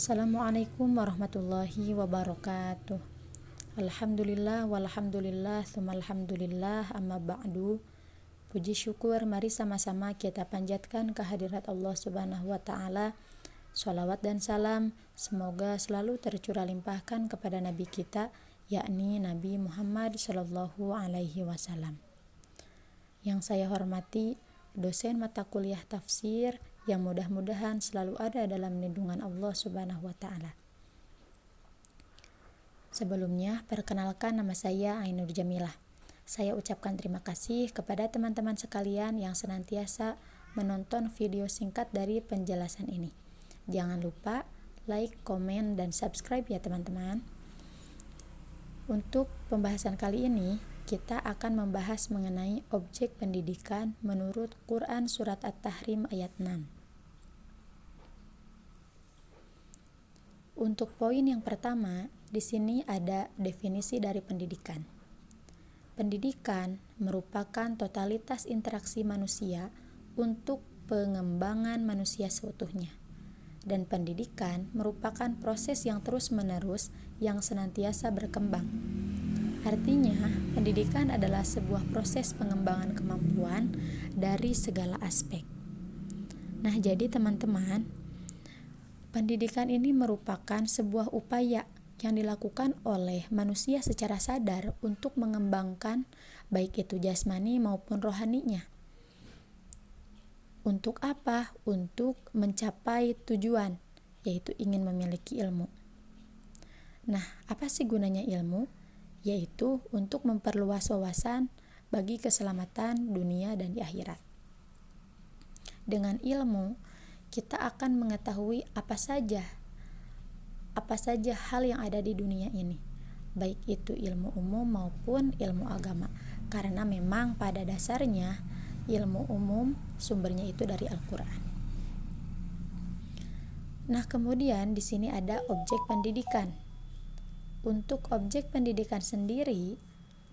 Assalamualaikum warahmatullahi wabarakatuh. Alhamdulillah walhamdulillah tsumma alhamdulillah amma ba'du. Puji syukur mari sama-sama kita panjatkan kehadirat Allah Subhanahu wa taala. Shalawat dan salam semoga selalu tercurah limpahkan kepada nabi kita, yakni Nabi Muhammad sallallahu alaihi wasallam. Yang saya hormati dosen mata kuliah tafsir yang mudah-mudahan selalu ada dalam lindungan Allah Subhanahu wa taala. Sebelumnya, perkenalkan nama saya Ainur Jamilah. Saya ucapkan terima kasih kepada teman-teman sekalian yang senantiasa menonton video singkat dari penjelasan ini. Jangan lupa like, komen, dan subscribe ya teman-teman. Untuk pembahasan kali ini, kita akan membahas mengenai objek pendidikan menurut Quran Surat At-Tahrim ayat 6. Untuk poin yang pertama, di sini ada definisi dari pendidikan. Pendidikan merupakan totalitas interaksi manusia untuk pengembangan manusia seutuhnya. Dan pendidikan merupakan proses yang terus-menerus yang senantiasa berkembang. Artinya, pendidikan adalah sebuah proses pengembangan kemampuan dari segala aspek. Nah, jadi teman-teman, pendidikan ini merupakan sebuah upaya yang dilakukan oleh manusia secara sadar untuk mengembangkan baik itu jasmani maupun rohaninya. Untuk apa? Untuk mencapai tujuan, yaitu ingin memiliki ilmu. Nah, apa sih gunanya ilmu? Yaitu untuk memperluas wawasan bagi keselamatan dunia dan di akhirat. Dengan ilmu, kita akan mengetahui apa saja hal yang ada di dunia ini, baik itu ilmu umum maupun ilmu agama. Karena memang pada dasarnya ilmu umum sumbernya itu dari Al-Qur'an. Nah, kemudian di sini ada objek pendidikan. Untuk objek pendidikan sendiri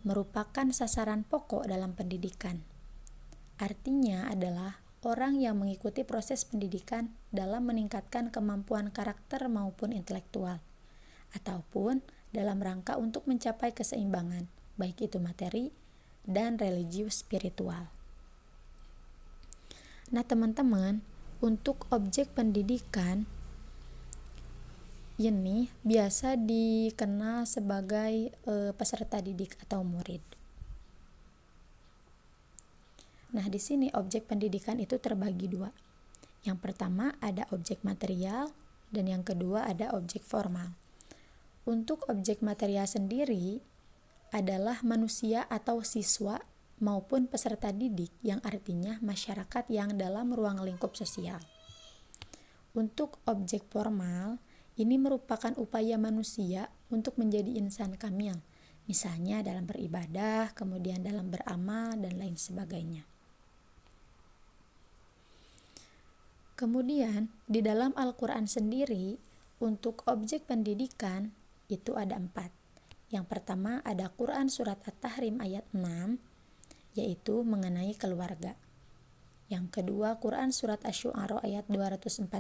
merupakan sasaran pokok dalam pendidikan. Artinya adalah orang yang mengikuti proses pendidikan dalam meningkatkan kemampuan karakter maupun intelektual, ataupun dalam rangka untuk mencapai keseimbangan, baik itu materi dan religius spiritual. Nah, teman-teman, untuk objek pendidikan ini biasa dikenal sebagai peserta didik atau murid. Nah, di sini objek pendidikan itu terbagi dua. Yang pertama ada objek material dan yang kedua ada objek formal. Untuk objek material sendiri adalah manusia atau siswa maupun peserta didik yang artinya masyarakat yang dalam ruang lingkup sosial. Untuk objek formal, ini merupakan upaya manusia untuk menjadi insan kamil, misalnya dalam beribadah, kemudian dalam beramal, dan lain sebagainya. Kemudian, di dalam Al-Quran sendiri, untuk objek pendidikan itu ada 4. Yang pertama ada Quran Surat At-Tahrim ayat 6, yaitu mengenai keluarga. Yang kedua Quran Surat Asy-Syu'ara ayat 214,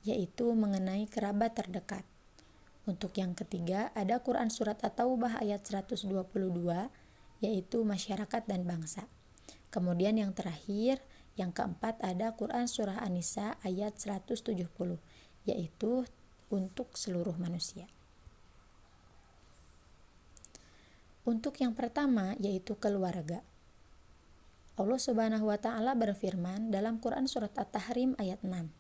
yaitu mengenai kerabat terdekat. Untuk yang ketiga ada Quran Surat At-Taubah ayat 122, yaitu masyarakat dan bangsa. Kemudian yang terakhir, yang keempat ada Quran Surah An-Nisa ayat 170, yaitu untuk seluruh manusia. Untuk yang pertama yaitu keluarga. Allah Subhanahu wa taala berfirman dalam Quran Surat At-Tahrim ayat 6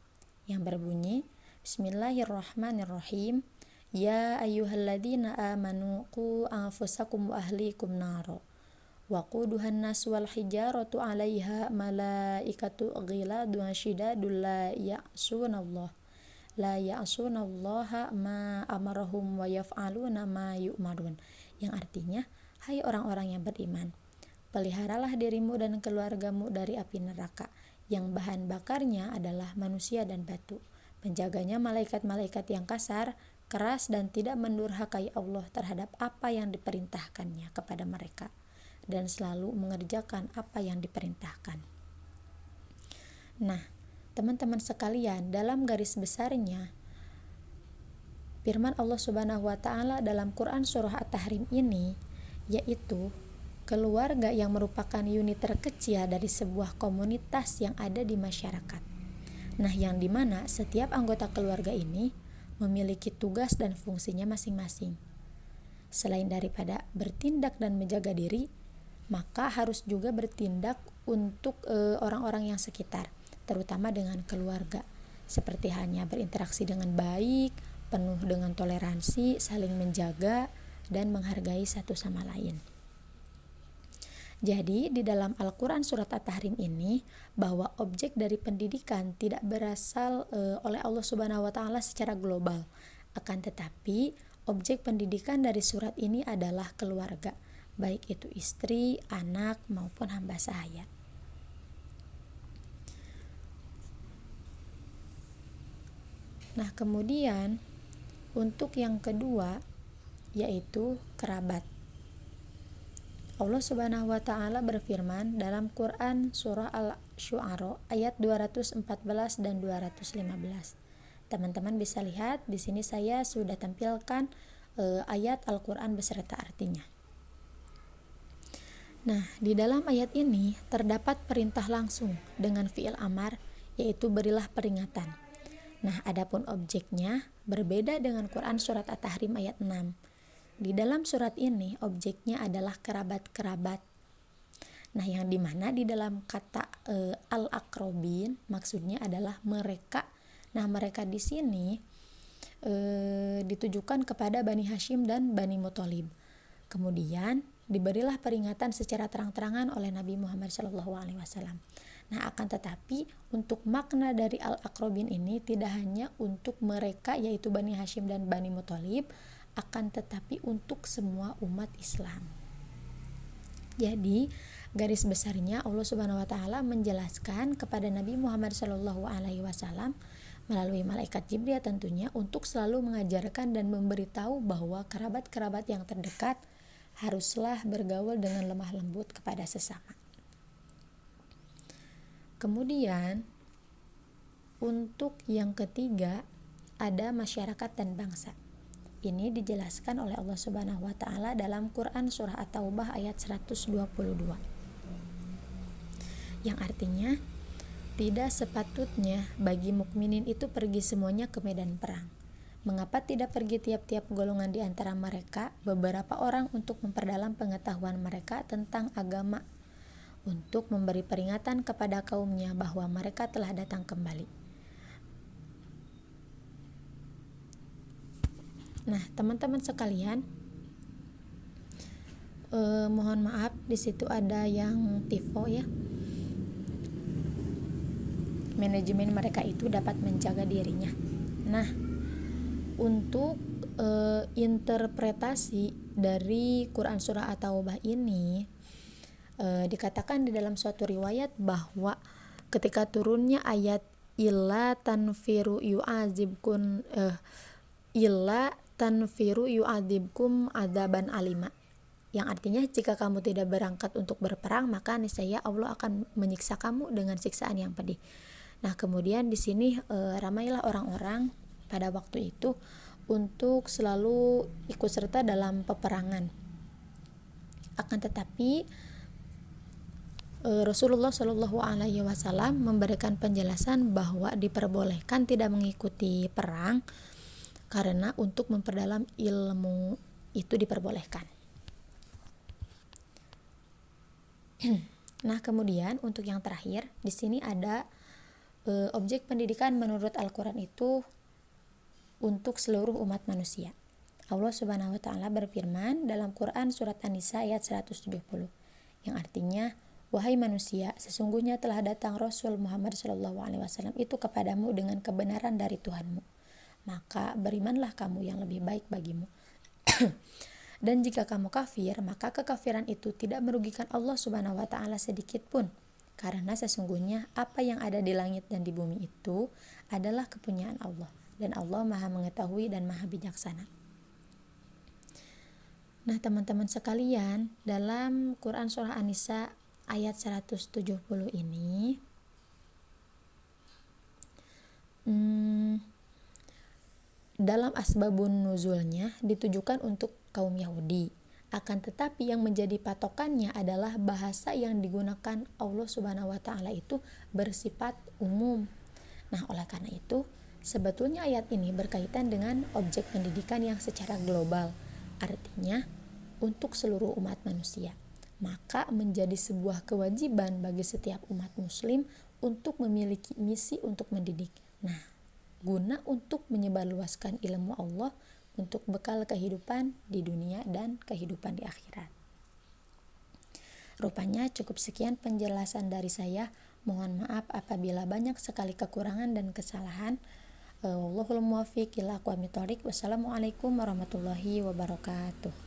yang berbunyi, Bismillahirrahmanirrahim, Ya ayyuhalladzina amanu qu anfusakum wa ahlikum naro waquduhan nas wal hijaratu 'alaiha malaikatu ghiladun syidadul la ya'sunallaha ma amarahum wa yaf'aluna ma yu'marun. Yang artinya, hai orang-orang yang beriman, peliharalah dirimu dan keluargamu dari api neraka yang bahan bakarnya adalah manusia dan batu. Penjaganya malaikat-malaikat yang kasar, keras dan tidak mendurhakai Allah terhadap apa yang diperintahkannya kepada mereka dan selalu mengerjakan apa yang diperintahkan. Nah, teman-teman sekalian, dalam garis besarnya firman Allah Subhanahu wa taala dalam Quran surah At-Tahrim ini, yaitu keluarga yang merupakan unit terkecil dari sebuah komunitas yang ada di masyarakat. Nah, yang dimana setiap anggota keluarga ini memiliki tugas dan fungsinya masing-masing. Selain daripada bertindak dan menjaga diri, maka harus juga bertindak untuk orang-orang yang sekitar, terutama dengan keluarga, seperti hanya berinteraksi dengan baik, penuh dengan toleransi, saling menjaga, dan menghargai satu sama lain. Jadi di dalam Al-Quran surat At-Tahrim ini, bahwa objek dari pendidikan tidak berasal oleh Allah Subhanahu wa taala secara global. Akan tetapi objek pendidikan dari surat ini adalah keluarga, baik itu istri, anak, maupun hamba sahaya. Nah, kemudian untuk yang kedua yaitu kerabat. Allah Subhanahu wa taala berfirman dalam Quran surah Al-Syu'ara ayat 214 dan 215. Teman-teman bisa lihat di sini saya sudah tampilkan ayat Al-Qur'an beserta artinya. Nah, di dalam ayat ini terdapat perintah langsung dengan fi'il amar, yaitu berilah peringatan. Nah, adapun objeknya berbeda dengan Quran surat At-Tahrim ayat 6. Di dalam surat ini objeknya adalah kerabat-kerabat. Nah, yang dimana di dalam kata al-aqrabin maksudnya adalah mereka. Nah, mereka di sini ditujukan kepada Bani Hashim dan Bani Muthalib. Kemudian diberilah peringatan secara terang-terangan oleh Nabi Muhammad SAW. Nah, akan tetapi untuk makna dari al-aqrabin ini tidak hanya untuk mereka yaitu Bani Hashim dan Bani Muthalib, akan tetapi untuk semua umat Islam. Jadi garis besarnya Allah Subhanahu wa taala menjelaskan kepada Nabi Muhammad SAW melalui malaikat Jibril tentunya untuk selalu mengajarkan dan memberitahu bahwa kerabat-kerabat yang terdekat haruslah bergaul dengan lemah lembut kepada sesama. Kemudian untuk yang ketiga ada masyarakat dan bangsa. Ini dijelaskan oleh Allah Subhanahu wa taala dalam Quran surah At-Taubah ayat 122. Yang artinya, tidak sepatutnya bagi mukminin itu pergi semuanya ke medan perang. Mengapa tidak pergi tiap-tiap golongan di antara mereka, beberapa orang untuk memperdalam pengetahuan mereka tentang agama, untuk memberi peringatan kepada kaumnya bahwa mereka telah datang kembali. Nah, teman-teman sekalian, mohon maaf di situ ada yang tifo ya. Manajemen mereka itu dapat menjaga dirinya. Nah, untuk interpretasi dari Quran surah At-Taubah ini dikatakan di dalam suatu riwayat bahwa ketika turunnya ayat illa tanfiru yu'adzibkum adzaban alima, yang artinya jika kamu tidak berangkat untuk berperang maka niscaya Allah akan menyiksa kamu dengan siksaan yang pedih. Nah, kemudian di sini ramailah orang-orang pada waktu itu untuk selalu ikut serta dalam peperangan. Akan tetapi Rasulullah Shallallahu Alaihi Wasallam memberikan penjelasan bahwa diperbolehkan tidak mengikuti perang karena untuk memperdalam ilmu itu diperbolehkan. Nah, kemudian untuk yang terakhir di sini ada objek pendidikan menurut Al-Quran itu untuk seluruh umat manusia. Allah Subhanahu wa taala berfirman dalam Quran surat An-Nisa ayat 170, yang artinya, wahai manusia, sesungguhnya telah datang Rasul Muhammad SAW itu kepadamu dengan kebenaran dari Tuhanmu. Maka berimanlah kamu yang lebih baik bagimu. Dan jika kamu kafir, maka kekafiran itu tidak merugikan Allah Subhanahu wa taala sedikit pun, karena sesungguhnya apa yang ada di langit dan di bumi itu adalah kepunyaan Allah, dan Allah Maha mengetahui dan Maha bijaksana. Nah, teman-teman sekalian, dalam Quran surah An-Nisa ayat 170 ini dalam asbabun nuzulnya ditujukan untuk kaum Yahudi. Akan tetapi yang menjadi patokannya adalah bahasa yang digunakan Allah Subhanahu wa taala itu bersifat umum. Nah, oleh karena itu, sebetulnya ayat ini berkaitan dengan objek pendidikan yang secara global, artinya untuk seluruh umat manusia. Maka menjadi sebuah kewajiban bagi setiap umat muslim untuk memiliki misi untuk mendidik. Nah, guna untuk menyebarluaskan ilmu Allah untuk bekal kehidupan di dunia dan kehidupan di akhirat. Rupanya cukup sekian penjelasan dari saya. Mohon maaf apabila banyak sekali kekurangan dan kesalahan. Wallahul muwaffiq ila aqwamit thoriq. Wassalamualaikum warahmatullahi wabarakatuh.